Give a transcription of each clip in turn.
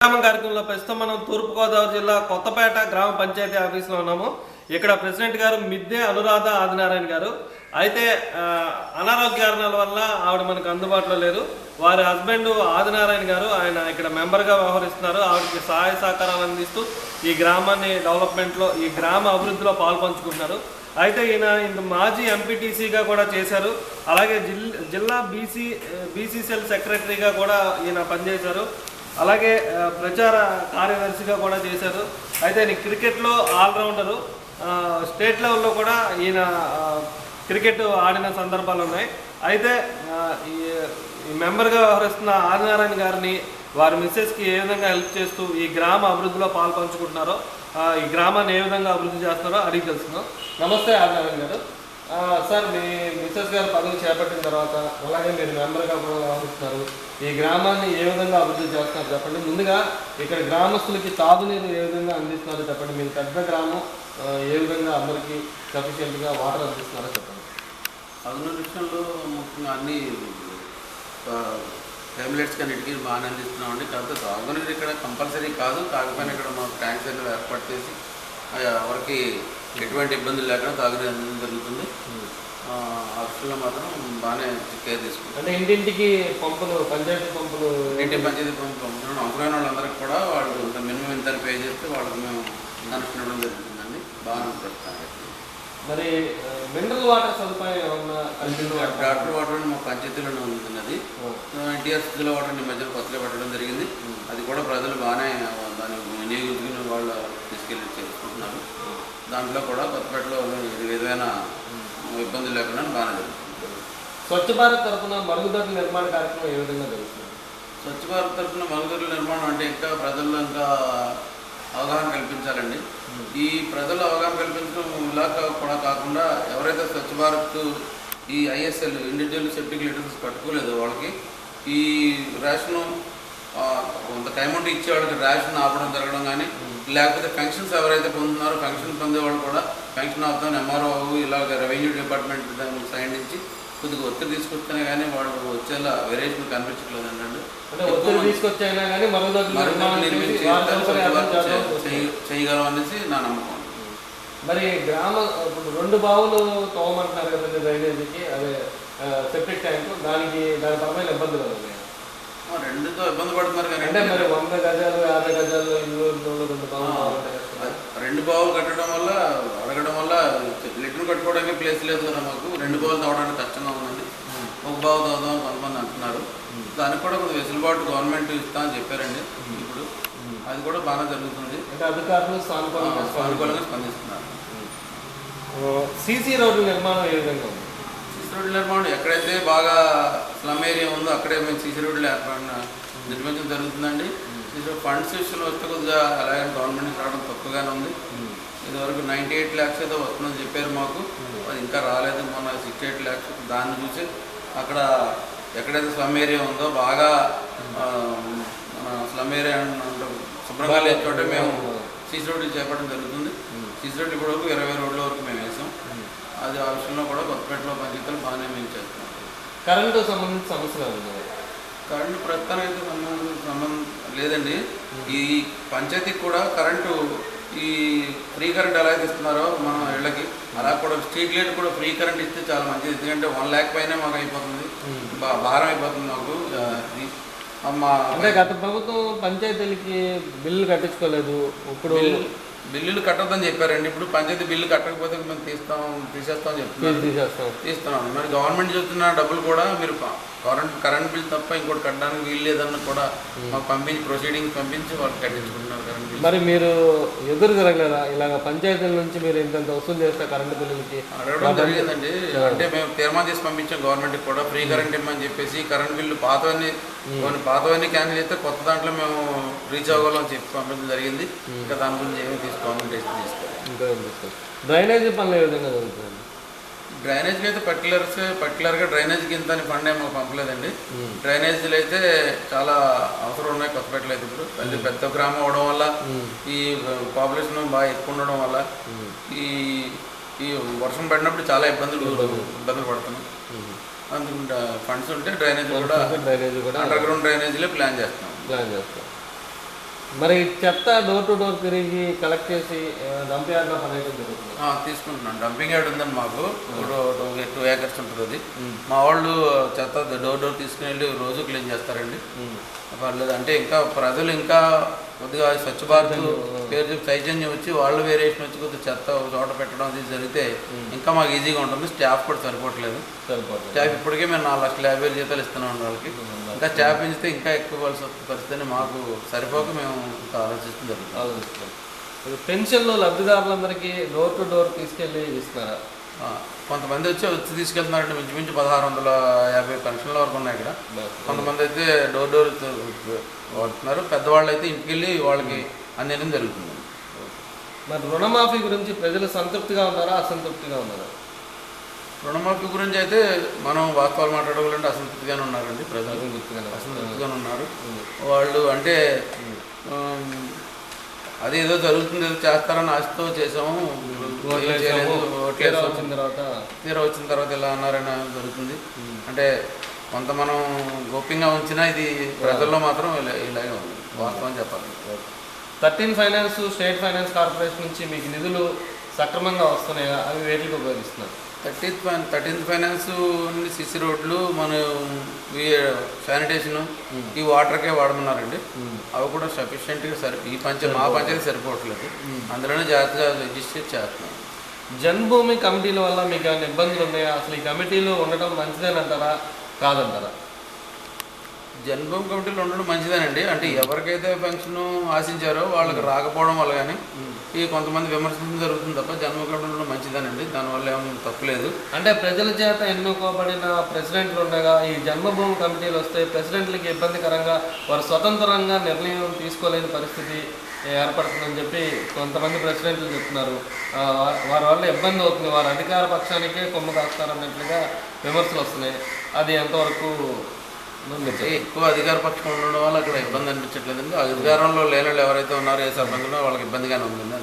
గ్రామ కార్యక్రమంలో ప్రస్తుతం మనం తూర్పుగోదావరి జిల్లా కొత్తపేట గ్రామ పంచాయతీ ఆఫీస్లో ఉన్నాము. ఇక్కడ ప్రెసిడెంట్ గారు మిద్దె అనురాధ ఆదినారాయణ గారు. అయితే అనారోగ్య కారణాల వల్ల ఆవిడ మనకు అందుబాటులో లేరు. వారి హస్బెండ్ ఆదినారాయణ గారు ఆయన ఇక్కడ మెంబర్గా వ్యవహరిస్తున్నారు. ఆవిడకి సహాయ సహకారాలు అందిస్తూ ఈ గ్రామాన్ని డెవలప్మెంట్లో ఈ గ్రామ అభివృద్ధిలో పాల్పంచుకుంటున్నారు. అయితే ఈయన మాజీ ఎంపీటీసీగా కూడా చేశారు. అలాగే జిల్లా బీసీ సెల్ సెక్రటరీగా కూడా ఈయన పనిచేశారు. అలాగే ప్రచార కార్యదర్శిగా కూడా చేశారు. అయితే ఈయన క్రికెట్లో ఆల్రౌండరు. స్టేట్ లెవెల్లో కూడా ఈయన క్రికెట్ ఆడిన సందర్భాలు ఉన్నాయి. అయితే ఈ మెంబర్గా వ్యవహరిస్తున్న ఆదినారాయణ గారిని వారి మిస్సెస్కి ఏ విధంగా హెల్ప్ చేస్తూ ఈ గ్రామ అభివృద్ధిలో పాల్పంచుకుంటున్నారో, ఈ గ్రామాన్ని ఏ విధంగా అభివృద్ధి చేస్తున్నారో అడిగి తెలుస్తున్నాం. నమస్తే ఆదినారాయణ గారు. సార్, మీ మిస్సెస్ గారు పదవి చేపట్టిన తర్వాత అలాగే మీరు మెంబర్గా కూడా వ్యవహరిస్తున్నారు. ఈ గ్రామాన్ని ఏ విధంగా అభివృద్ధి చేస్తున్నారు చెప్పండి. ముందుగా ఇక్కడ గ్రామస్తులకి తాగునీరు ఏ విధంగా అందిస్తున్నారో చెప్పండి. మీరు పెద్ద గ్రామం, ఏ విధంగా అందరికీ సఫిషియెంట్గా వాటర్ అందిస్తున్నారో చెప్పండి. తాగునీరు విషయంలో ముఖ్యంగా అన్ని ఫ్యామిలీస్కి అన్నిటికీ బాగానే అందిస్తున్నామండి. కాకపోతే తాగునీరు ఇక్కడ కంపల్సరీ కాదు. కాకపోయినా ఇక్కడ మాకు ట్యాంక్స్ అన్ని ఏర్పాటు చేసి ఎవరికి ఎటువంటి ఇబ్బందులు లేకుండా తాగునీరు అందించడం జరుగుతుంది. ఆ విషయంలో మాత్రం బాగానే కేర్ తీసుకుంటాం. అంటే ఇంటింటికి పంపులు, పంచాయతీ పంపులు, పంచాయతీ పంపుతున్నాం. అవసరమైన వాళ్ళందరికీ కూడా వాళ్ళు మినిమం ఇంత పే చేస్తే వాళ్ళకి మేము కనెక్షన్ ఇవ్వడం జరుగుతుందండి. బాగానే ప్రస్తుతానికి. మరి మినరల్ వాటర్ సదుపాయం ఏమన్నా? డాక్టర్ వాటర్ మా పంచాయతీలోనే ఉంటుంది. అది ఎన్టీఆర్ స్థితిలో వాటర్ ఈ మధ్యలో కొత్తగా పెట్టడం జరిగింది. అది కూడా ప్రజలు బాగానే దాన్ని వినియోగించుకుని వాళ్ళు తీసుకెళ్ళి చేసుకుంటున్నారు. దాంట్లో కూడా కొత్తపేటలో ఏదైనా ఇబ్బందులు లేకుండా బాగానే జరుగుతుంది. స్వచ్ఛ భారత్ తరఫున మరుగుదొడ్ల నిర్మాణ కార్యక్రమం ఏ విధంగా జరుగుతుంది? స్వచ్ఛ భారత్ తరఫున మరుగుదొడ్ల నిర్మాణం అంటే ఇంకా ప్రజల్లో ఇంకా అవగాహన కల్పించాలండి. ఈ ప్రజలు అవగాహన కల్పించడం ఇలా కూడా కాకుండా ఎవరైతే స్వచ్ఛ భారత్ ఈ ఐఎస్ఎల్ ఇండివిజువల్ సెప్టిక్ లీటర్స్ కట్టుకోలేదో వాళ్ళకి ఈ రేషను కొంత టైం ఉంటే ఇచ్చే వాళ్ళకి రేషన్ ఆపడం జరగడం కానీ, లేకపోతే పెన్షన్స్ ఎవరైతే పొందుతున్నారో పెన్షన్ పొందేవాళ్ళు కూడా పెన్షన్ ఆపుతాను ఎంఆర్ఓ ఇలాగ రెవెన్యూ డిపార్ట్మెంట్ దాన్ని సైన్ నుంచి కొద్దిగా ఒత్తిడి తీసుకొస్తేనే కానీ వాళ్ళు వచ్చేలా వేరియేషన్ కనిపించట్లేదండి. చేయగలం అనేసి నా నమ్మకం. మరి గ్రామ ఇప్పుడు 2 బావులు తోమంటున్నారు కదండి డ్రైనేజీకి, అదే సెప్టిక్ ట్యాంకు, దాని పరమైన ఇబ్బందులు ఉన్నాయి. రెండుతో ఇబ్బంది పడుతున్నారు కానీ అంటే మరి 100 గజాలు 50 గజాల్లో ఇల్లు 2 బావులు 2 బావులు కట్టడం వల్ల అడగడం వల్ల లిటర్ కట్టుకోవడానికి ప్లేస్ లేదు కదా మాకు. 2 బావులు తవ్వడానికి కష్టంగా ఉందండి. 1 బావు తవ్వుదామని కొంతమంది అంటున్నారు. దానికి కూడా కొంచెం వెసులుబాటు గవర్నమెంట్ ఇస్తా అని చెప్పారండి. ఇప్పుడు అది కూడా బాగా జరుగుతుంది. అంటే అధికారులు సానుకూలంగా స్పందిస్తున్నారు. సీసీ రోడ్ల నిర్మాణం ఏ విధంగా ఉంది? సీసీ రోడ్ల నిర్మాణం ఎక్కడైతే బాగా స్లమ్ ఏరియా ఉందో అక్కడే మేము సీసీ రోడ్లు నిర్మించడం జరుగుతుందండి. ఫండ్స్ విషయంలో వస్తే కొద్దిగా అలాగే గవర్నమెంట్ నుంచి రావడం తక్కువగానే ఉంది. ఇదివరకు 98 lakhs ఏదో వస్తుందని చెప్పారు మాకు. అది ఇంకా రాలేదు. మొన్న 68 lakhs. దాన్ని చూసి అక్కడ ఎక్కడైతే స్లమ్ ఏరియా ఉందో బాగా స్లమ్ ఏరియా శుభ్రంగా లేని చోట మేము సీసీ రోడ్లు చేపట్టడం జరుగుతుంది. సీసీ రోడ్లు ఇప్పటివరకు 20 రోడ్ల వరకు మేము వేసాం. అది ఆ విషయంలో కూడా కొత్తపేటలో పంచాయతీలు బాగానే మేము చేస్తున్నాం. కరెంటు సంబంధించిన సమస్యలు ఉన్నాయి. కరెంటు ప్రస్తుతానికి సంబంధం లేదండి. ఈ పంచాయతీకి కూడా కరెంటు ఈ ఫ్రీ కరెంట్ ఎలా అయితే ఇస్తున్నారో మన ఇళ్ళకి అలా కూడా స్ట్రీట్ లైట్ కూడా ఫ్రీ కరెంట్ ఇస్తే చాలా మంచిది. ఎందుకంటే 1 lakh పైన మాకు అయిపోతుంది, భారం అయిపోతుంది మాకు. అంటే గత ప్రభుత్వం పంచాయతీలకి బిల్లు కట్టించుకోలేదు. ఇప్పుడు బిల్లులు కట్టొద్దని చెప్పారండి. ఇప్పుడు పంచాయతీ బిల్లు కట్టకపోతే మేము తీసేస్తామని చెప్తున్నాం. తీస్తున్నాం. మరి గవర్నమెంట్ చెప్తున్న డబ్బులు కూడా మీరు కరెంట్ బిల్ తప్ప ఇంకోటి కట్టడానికి వీలు లేదన్న కూడా మాకు ప్రొసీడింగ్స్ పంపించి వాళ్ళు కట్టించుకుంటున్నారు కరెంట్ బిల్. మరి మీరు ఎదురు జరగలేదా? ఇలాగ పంచాయతీల నుంచి మీరు ఇంత వసూలు చేస్తే కరెంటు బిల్లులకి అడగడం జరిగిందండి. అంటే మేము తీర్మానం చేసి పంపించాం గవర్నమెంట్కి కూడా ఫ్రీ కరెంట్ ఇవ్వమని చెప్పేసి. కరెంట్ బిల్లు పాతవన్నీ క్యాన్సిల్ చేస్తే కొత్త దాంట్లో మేము రీచ్ అవ్వాలని చెప్పి పంపించడం జరిగింది. ఇంకా దాని గురించి ఏమీ గవర్నమెంట్ తీసుకోవాలి. డ్రైనేజీ పనులు ఏ విధంగా జరుగుతుంది? డ్రైనేజ్కి అయితే పర్టికులర్గా డ్రైనేజ్కి ఇంత ఫండ్ ఏమో పంపలేదండి. డ్రైనేజీలు అయితే చాలా అవసరం ఉన్నాయి కొత్తపేటలో. అయితే ఇప్పుడు పెద్ద గ్రామం అవడం వల్ల ఈ పాపులేషన్ బాగా ఎక్కువ ఉండడం వల్ల ఈ వర్షం పడినప్పుడు చాలా ఇబ్బందులు పడుతున్నాం. అందుకు ఫండ్స్ ఉంటే డ్రైనేజ్ కూడా అండర్ గ్రౌండ్ డ్రైనేజీలే ప్లాన్ చేస్తాం. మరి చెత్త డోర్ టు డోర్ తిరిగి కలెక్ట్ చేసి డంప్ యార్డ్లో పనిచేయడం జరుగుతుంది. తీసుకుంటున్నాను. డంపింగ్ యార్డ్ ఉందండి మాకు, 2 acres ఉంటుంది అది. మా వాళ్ళు చెత్త డోర్ తీసుకుని వెళ్ళి రోజు క్లీన్ చేస్తారండి. పర్లేదు. అంటే ఇంకా ప్రజలు ఇంకా కొద్దిగా స్వచ్ఛ భారత్ పేరు చెప్పి చైతన్యం వచ్చి వాళ్ళు వేరియేషన్ వచ్చి కొద్దిగా చెత్త ఒక చోట పెట్టడం అది జరిగితే ఇంకా మాకు ఈజీగా ఉంటుంది. స్టాఫ్ కూడా సరిపోవట్లేదు. స్టాఫ్ ఇప్పటికే మేము 4,50,000 జీతాలు ఇస్తున్నాం వాళ్ళకి. ఇంకా స్టాఫ్ పెంచితే ఇంకా ఎక్కువ ఇవ్వాల్సి పరిస్థితి మాకు సరిపోక మేము ఇంకా ఆలోచిస్తుంది. పెన్షన్లో లబ్ధిదారులందరికీ డోర్ టు డోర్ తీసుకెళ్ళి ఇస్తున్నారా? కొంతమంది వచ్చి తీసుకెళ్తున్నారండి. మించుమించు 1,650 పెన్షన్ల వరకు ఉన్నాయి ఇక్కడ. కొంతమంది అయితే డోర్ వాడుతున్నారు. పెద్దవాళ్ళు అయితే ఇంటికి వెళ్ళి వాళ్ళకి అందించడం జరుగుతుంది. మరి రుణమాఫీ గురించి ప్రజలు సంతృప్తిగా ఉన్నారా, అసంతృప్తిగా ఉన్నారా? రుణమాఫీ గురించి అయితే మనం వాస్తవాలు మాట్లాడగలంటే అసంతృప్తిగానే ఉన్నారండి. ప్రజలు అసంతృప్తిగానే ఉన్నారు. వాళ్ళు అంటే అది ఏదో జరుగుతుంది, ఏదో చేస్తారని ఆశతో చేసాము. తీరా వచ్చిన తర్వాత ఇలా అన్నారని జరుగుతుంది. అంటే కొంత మనం గోప్యంగా ఉంచినా ఇది ప్రజల్లో మాత్రం ఇలాగే ఉంది. వాస్తవం చెప్పాలి. 13 ఫైనాన్స్ స్టేట్ ఫైనాన్స్ కార్పొరేషన్ నుంచి మీకు నిధులు సక్రమంగా వస్తున్నాయా? అవి వేటికి ఉపయోగిస్తున్నారు? 13th ఫైనాన్స్ సిసి రోడ్లు, మన శానిటేషన్, ఈ వాటర్కే వాడమన్నారండి. అవి కూడా సఫిషియెంట్గా మా పంచాయతీ సరిపోవట్లేదు. అందులోనే జాగ్రత్తగా రిజిస్టర్ చేస్తున్నాం. జన్మభూమి కమిటీల వల్ల మీకు ఏమైనా ఇబ్బందులు ఉన్నాయా? అసలు ఈ కమిటీలు ఉండటం మంచిదేనంటారా, కాదంటారా? జన్మభూమి కమిటీలో ఉండడం మంచిదేనండి. అంటే ఎవరికైతే పెన్షన్ ఆశించారో వాళ్ళకి రాకపోవడం వల్ల కానీ ఈ కొంతమంది విమర్శించడం జరుగుతుంది తప్ప జన్మభూమి కమిటీలో ఉండడం మంచిదేనండి. దానివల్ల ఏమైనా తప్పులేదు. అంటే ప్రజల చేత ఎన్నుకోబడిన ప్రెసిడెంట్లు ఉండగా ఈ జన్మభూమి కమిటీలు వస్తే ప్రెసిడెంట్లకి ఇబ్బందికరంగా వారు స్వతంత్రంగా నిర్ణయం తీసుకోలేని పరిస్థితి ఏర్పడుతుందని చెప్పి కొంతమంది ప్రెసిడెంట్లు చెప్తున్నారు. వారి వల్ల ఇబ్బంది అవుతుంది, వారు అధికార పక్షానికే కొమ్ము కాస్తారన్నట్లుగా విమర్శలు వస్తున్నాయి. అది ఎంతవరకు? ఎక్కువ అధికార పక్షం ఉండడం వల్ల అక్కడ ఇబ్బంది అనిపించట్లేదండి. అధికారంలో లేని వాళ్ళు ఎవరైతే ఉన్నారో ఏ సర్పంచ్లో వాళ్ళకి ఇబ్బందిగానే ఉందండి.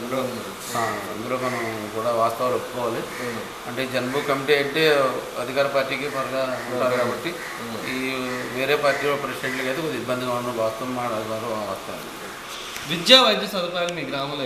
అందులో మనం కూడా వాస్తవాలు ఒప్పుకోవాలి. అంటే జన్మభూమి కమిటీ అంటే అధికార పార్టీకి పరగా ఉంటారు కాబట్టి ఈ వేరే పార్టీ ప్రెసిడెంట్లకి అయితే కొద్దిగా ఇబ్బందిగా ఉండడం వాస్తవం. వాస్తవం. విద్యా వైద్య సదుపాయాలు మీ గ్రామంలో